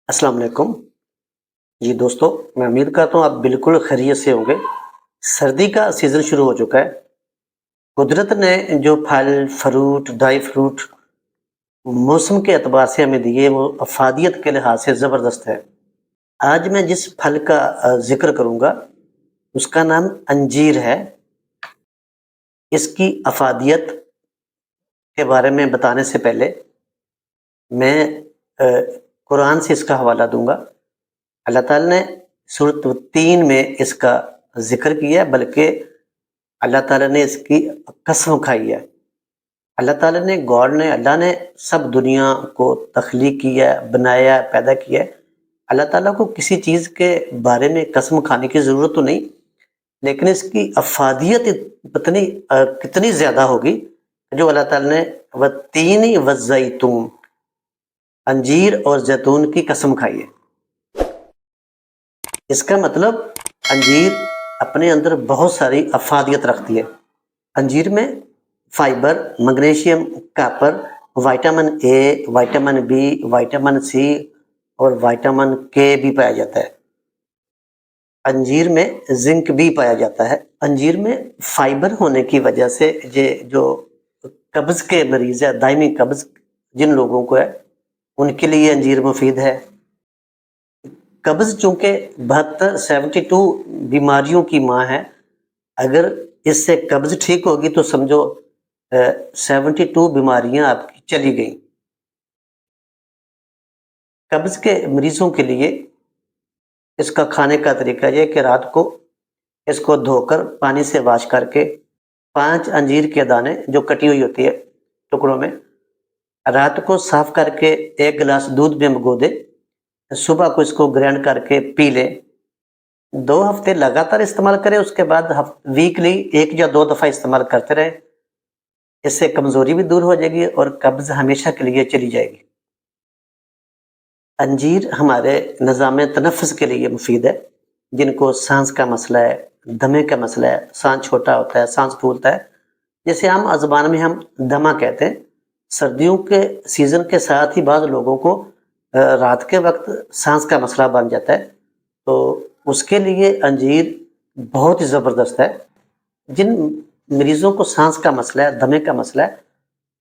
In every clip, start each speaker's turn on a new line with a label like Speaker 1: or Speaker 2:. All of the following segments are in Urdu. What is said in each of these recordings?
Speaker 1: السلام علیکم جی دوستو، میں امید کرتا ہوں آپ بالکل خیریت سے ہوں گے۔ سردی کا سیزن شروع ہو چکا ہے۔ قدرت نے جو پھل فروٹ ڈرائی فروٹ موسم کے اعتبار سے ہمیں دیے وہ افادیت کے لحاظ سے زبردست ہے۔ آج میں جس پھل کا ذکر کروں گا اس کا نام انجیر ہے۔ اس کی افادیت کے بارے میں بتانے سے پہلے میں قرآن سے اس کا حوالہ دوں گا۔ اللہ تعالیٰ نے سورۃ التین میں اس کا ذکر کیا ہے، بلکہ اللہ تعالیٰ نے اس کی قسم کھائی ہے۔ اللہ تعالیٰ نے اللہ نے سب دنیا کو تخلیق کیا ہے، بنایا ہے، پیدا کیا ہے۔ اللہ تعالیٰ کو کسی چیز کے بارے میں قسم کھانے کی ضرورت تو نہیں، لیکن اس کی افادیت کتنی زیادہ ہوگی جو اللہ تعالیٰ نے والتین والزیتون، انجیر اور زیتون کی قسم کھائی ہے۔ اس کا مطلب انجیر اپنے اندر بہت ساری افادیت رکھتی ہے۔ انجیر میں fibre, magnesium, copper, vitamin A, vitamin B, vitamin C اور وائٹامن کے بھی پایا جاتا ہے۔ انجیر میں زنک بھی پایا جاتا ہے۔ انجیر میں فائبر ہونے کی وجہ سے یہ جو قبض کے مریض ہے، دائمی قبض جن لوگوں کو ہے، ان کے لیے انجیر مفید ہے۔ قبض چونکہ 72 بیماریوں کی ماں ہے، اگر اس سے قبض ٹھیک ہوگی تو سمجھو 72 بیماریاں آپ کی چلی گئیں۔ قبض کے مریضوں کے لیے اس کا کھانے کا طریقہ یہ کہ رات کو اس کو دھو کر پانی سے واش کر کے 5 انجیر کے دانے جو کٹی ہوئی ہوتی ہے ٹکڑوں میں، رات کو صاف کر کے 1 گلاس دودھ میں بھگو دے، صبح کو اس کو گرینڈ کر کے پی لیں۔ 2 ہفتے لگاتار استعمال کریں، اس کے بعد ویکلی 1 یا 2 دفعہ استعمال کرتے رہیں۔ اس سے کمزوری بھی دور ہو جائے گی اور قبض ہمیشہ کے لیے چلی جائے گی۔ انجیر ہمارے نظام تنفس کے لیے مفید ہے۔ جن کو سانس کا مسئلہ ہے، دمے کا مسئلہ ہے، سانس چھوٹا ہوتا ہے، سانس پھولتا ہے، جیسے عام زبان میں ہم دمہ کہتے ہیں۔ سردیوں کے سیزن کے ساتھ ہی بعض لوگوں کو رات کے وقت سانس کا مسئلہ بن جاتا ہے، تو اس کے لیے انجیر بہت ہی زبردست ہے۔ جن مریضوں کو سانس کا مسئلہ ہے، دمے کا مسئلہ ہے،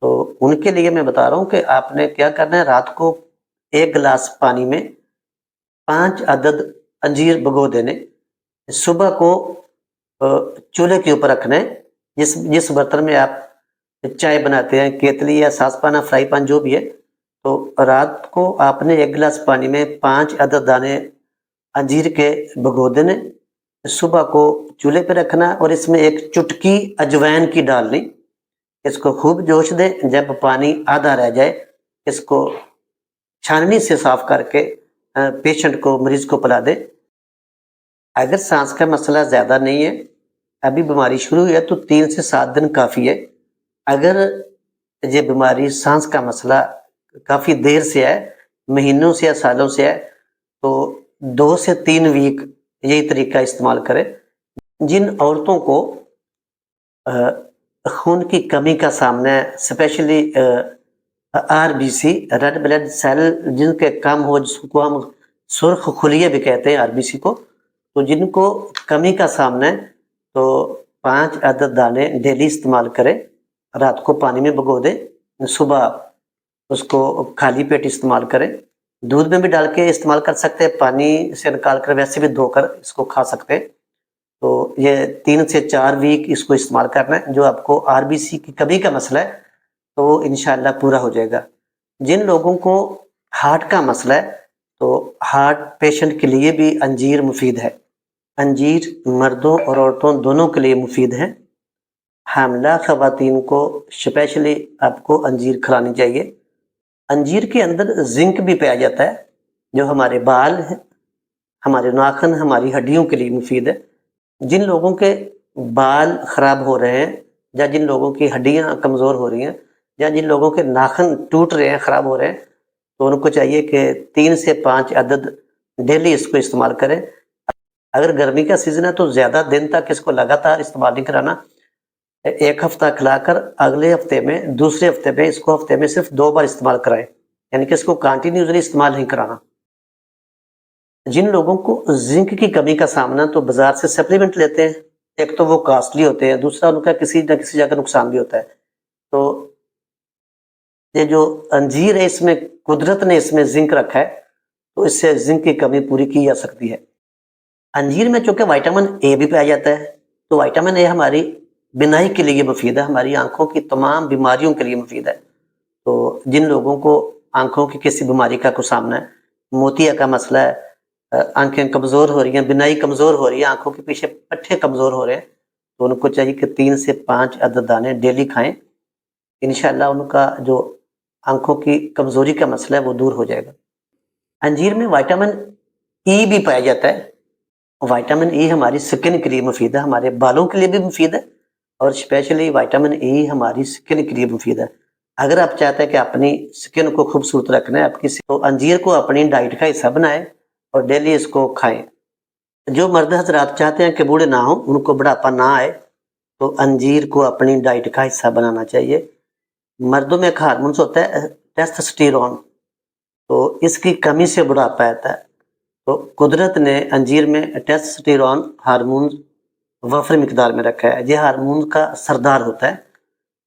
Speaker 1: تو ان کے لیے میں بتا رہا ہوں کہ آپ نے کیا کرنا ہے، رات کو 1 گلاس پانی میں 5 عدد انجیر بھگو دینے، صبح کو چولہے کے اوپر رکھنے، جس برتن میں آپ چائے بناتے ہیں، کیتلی یا ساس پانا، فرائی پان جو بھی ہے، تو رات کو آپ نے 1 گلاس پانی میں 5 عدد دانے انجیر کے بھگو دینے، صبح کو چولہے پہ رکھنا اور اس میں 1 چٹکی اجوائن کی ڈالنی، اس کو خوب جوش دیں۔ جب پانی آدھا رہ جائے اس کو چھاننی سے صاف کر کے پیشنٹ کو، مریض کو پلا دے۔ اگر سانس کا مسئلہ زیادہ نہیں ہے، ابھی بیماری شروع ہوئی ہے، تو 3 سے 7 دن کافی ہے۔ اگر یہ بیماری سانس کا مسئلہ کافی دیر سے ہے، مہینوں سے یا سالوں سے ہے، تو 2 سے 3 ویک یہی طریقہ استعمال کرے۔ جن عورتوں کو خون کی کمی کا سامنا ہے، especially RBC red blood cell جن کے کم ہو، جس کو ہم سرخ خلیے بھی کہتے ہیں RBC کو، تو جن کو کمی کا سامنا ہے تو 5 عدد دانے ڈیلی استعمال کرے، رات کو پانی میں بھگو دے، صبح اس کو خالی پیٹ استعمال کریں۔ دودھ میں بھی ڈال کے استعمال کر سکتے ہیں، پانی سے نکال کر ویسے بھی دھو کر اس کو کھا سکتے ہیں۔ تو یہ 3 سے 4 ویک اس کو استعمال کرنا ہے۔ جو آپ کو RBC کی کمی کا مسئلہ ہے تو وہ انشاءاللہ پورا ہو جائے گا۔ جن لوگوں کو ہارٹ کا مسئلہ ہے تو ہارٹ پیشنٹ کے لیے بھی انجیر مفید ہے۔ انجیر مردوں اور عورتوں دونوں کے لیے مفید ہے۔ حاملہ خواتین کو اسپیشلی آپ کو انجیر کھلانی چاہیے۔ انجیر کے اندر زنک بھی پایا جاتا ہے جو ہمارے بال ہیں، ہمارے ناخن، ہماری ہڈیوں کے لیے مفید ہے۔ جن لوگوں کے بال خراب ہو رہے ہیں یا جن لوگوں کی ہڈیاں کمزور ہو رہی ہیں یا جن لوگوں کے ناخن ٹوٹ رہے ہیں، خراب ہو رہے ہیں، تو ان کو چاہیے کہ 3 سے 5 عدد ڈیلی اس کو استعمال کریں۔ اگر گرمی کا سیزن ہے تو زیادہ دن تک اس کو لگاتار استعمال نہیں کرانا، 1 ہفتہ کھلا کر اگلے ہفتے میں، دوسرے ہفتے میں اس کو ہفتے میں صرف 2 بار استعمال کرائیں، یعنی کہ اس کو کنٹینیوسلی استعمال نہیں کرانا۔ جن لوگوں کو زنک کی کمی کا سامنا تو بازار سے سپلیمنٹ لیتے ہیں، ایک تو وہ کاسٹلی ہوتے ہیں، دوسرا ان کا کسی نہ کسی جگہ نقصان بھی ہوتا ہے. تو یہ جو انجیر ہے اس میں قدرت نے اس میں زنک رکھا ہے، تو اس سے زنک کی کمی پوری کی جا سکتی ہے. انجیر میں چونکہ وائٹامن اے بھی پایا جاتا ہے، تو وائٹامن اے ہماری بینائی کے لیے مفید ہے، ہماری آنکھوں کی تمام بیماریوں کے لیے مفید ہے. تو جن لوگوں کو آنکھوں کی کسی بیماری کا کوئی سامنا ہے، موتیا کا مسئلہ ہے، آنکھیں کمزور ہو رہی ہیں، بینائی کمزور ہو رہی ہے، آنکھوں کے پیچھے پٹھے کمزور ہو رہے ہیں، تو ان کو چاہیے کہ 3 سے 5 عدد دانے ڈیلی کھائیں. انشاءاللہ ان کا جو آنکھوں کی کمزوری کا مسئلہ ہے وہ دور ہو جائے گا. انجیر میں وائٹامن ای بھی پایا جاتا ہے. وائٹامن ای ہماری سکن کے لیے مفید ہے، ہمارے بالوں کے لیے بھی مفید ہے، اور اسپیشلی وائٹامن ای ہماری سکن کے لیے مفید ہے. اگر آپ چاہتے ہیں کہ اپنی سکن کو خوبصورت رکھنا ہے، آپ کی تو انجیر کو اپنی ڈائٹ کا حصہ بنائیں اور ڈیلی اس کو کھائیں. جو مرد حضرات چاہتے ہیں کہ بوڑھے نہ ہوں، ان کو بڑھاپا نہ آئے، تو انجیر کو اپنی ڈائٹ کا حصہ بنانا چاہیے. مردوں میں ایک ہارمونس ہوتا ہے ٹیسٹسٹیرون، تو اس کی کمی سے بڑھاپا آتا ہے. تو قدرت نے انجیر میں ٹیسٹسٹیرون ہارمون وفر مقدار میں رکھا ہے. یہ ہارمون کا سردار ہوتا ہے.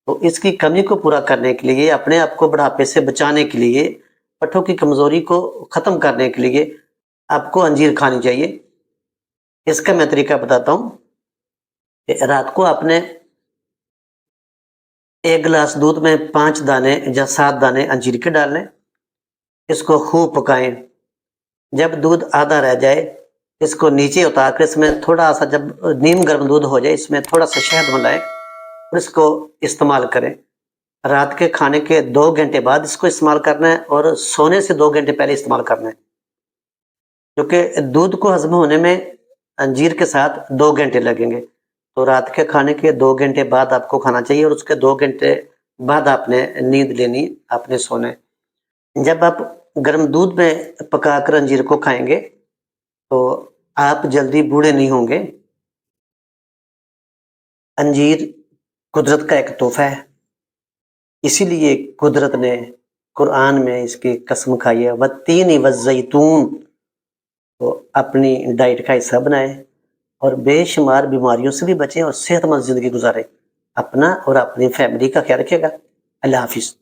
Speaker 1: تو اس کی کمی کو پورا کرنے کے لیے، اپنے آپ کو بڑھاپے سے بچانے کے لیے، پٹھوں کی کمزوری کو ختم کرنے کے لیے آپ کو انجیر کھانی چاہیے. اس کا میں طریقہ بتاتا ہوں کہ رات کو آپ نے 1 گلاس دودھ میں 5 دانے یا 7 دانے انجیر کے ڈال لیں، اس کو خوب پکائیں. جب دودھ آدھا رہ جائے، اس کو نیچے اتار کر اس میں تھوڑا سا، جب نیم گرم دودھ ہو جائے، اس میں تھوڑا سا شہد ملائیں اور اس کو استعمال کریں. رات کے کھانے کے 2 گھنٹے بعد اس کو استعمال کرنا ہے، اور سونے سے 2 گھنٹے پہلے استعمال کرنا ہے، کیونکہ دودھ کو ہضم ہونے میں انجیر کے ساتھ 2 گھنٹے لگیں گے. تو رات کے کھانے کے 2 گھنٹے بعد آپ کو کھانا چاہیے، اور اس کے 2 گھنٹے بعد آپ نے نیند لینی، آپ نے سونے. جب آپ گرم دودھ میں پکا کر انجیر کو کھائیں گے تو آپ جلدی بوڑھے نہیں ہوں گے. انجیر قدرت کا ایک تحفہ ہے، اسی لیے قدرت نے قرآن میں اس کی قسم کھائی ہے، والتین والزیتون. تو اپنی ڈائٹ کا حصہ بنائیں اور بے شمار بیماریوں سے بھی بچیں اور صحت مند زندگی گزاریں. اپنا اور اپنی فیملی کا خیال رکھے گا. اللہ حافظ.